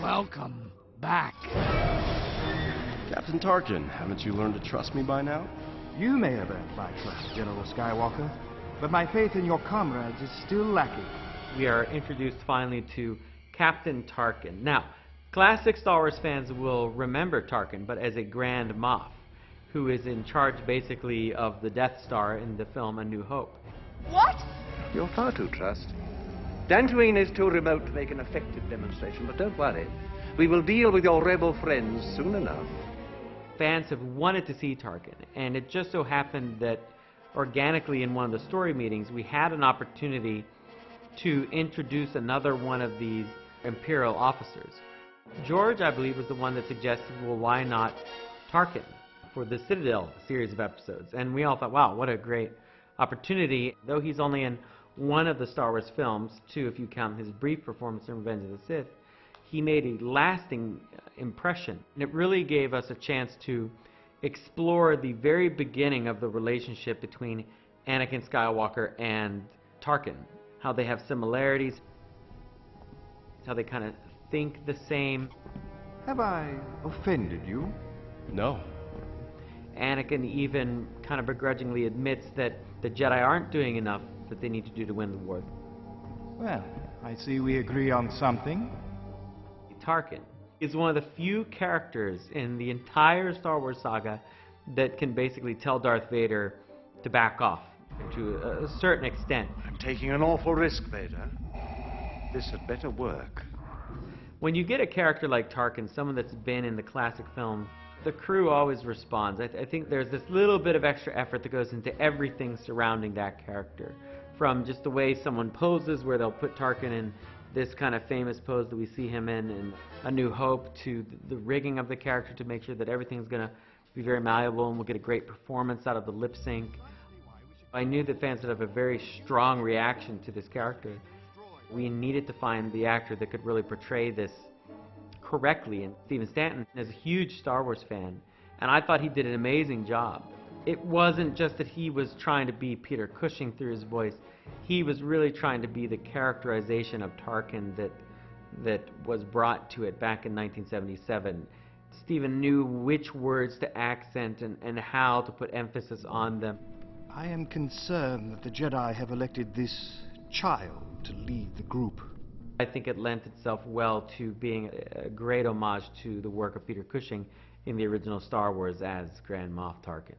Welcome back. Captain Tarkin, haven't you learned to trust me by now? You may have earned my trust, General Skywalker, but my faith in your comrades is still lacking. We are introduced finally to Captain Tarkin. Now, classic Star Wars fans will remember Tarkin, but as a Grand Moff, who is in charge basically of the Death Star in the film A New Hope. What? You're far too trusting. Dantooine is too remote to make an effective demonstration, but don't worry. We will deal with your rebel friends soon enough. Fans have wanted to see Tarkin, and it just so happened that organically in one of the story meetings we had an opportunity to introduce another one of these Imperial officers. George, I believe, was the one that suggested, well, why not Tarkin for the Citadel series of episodes? And we all thought, wow, what a great opportunity. Though he's only in one of the Star Wars films, two if you count his brief performance in Revenge of the Sith, he made a lasting impression. And it really gave us a chance to explore the very beginning of the relationship between Anakin Skywalker and Tarkin. How they have similarities, how they kind of think the same. Have I offended you? No. Anakin even kind of begrudgingly admits that the Jedi aren't doing enough that they need to do to win the war. Well, I see we agree on something. Tarkin is one of the few characters in the entire Star Wars saga that can basically tell Darth Vader to back off to a certain extent. I'm taking an awful risk, Vader. This had better work. When you get a character like Tarkin, someone that's been in the classic film, the crew always responds. I think there's this little bit of extra effort that goes into everything surrounding that character. From just the way someone poses, where they'll put Tarkin in this kind of famous pose that we see him in A New Hope, to the rigging of the character to make sure that everything's going to be very malleable and we'll get a great performance out of the lip sync. I knew that fans would have a very strong reaction to this character. We needed to find the actor that could really portray this correctly, and Stephen Stanton is a huge Star Wars fan, and I thought he did an amazing job. It wasn't just that he was trying to be Peter Cushing through his voice. He was really trying to be the characterization of Tarkin that was brought to it back in 1977. Stephen knew which words to accent and how to put emphasis on them. I am concerned that the Jedi have elected this child to lead the group. I think it lent itself well to being a great homage to the work of Peter Cushing in the original Star Wars as Grand Moff Tarkin.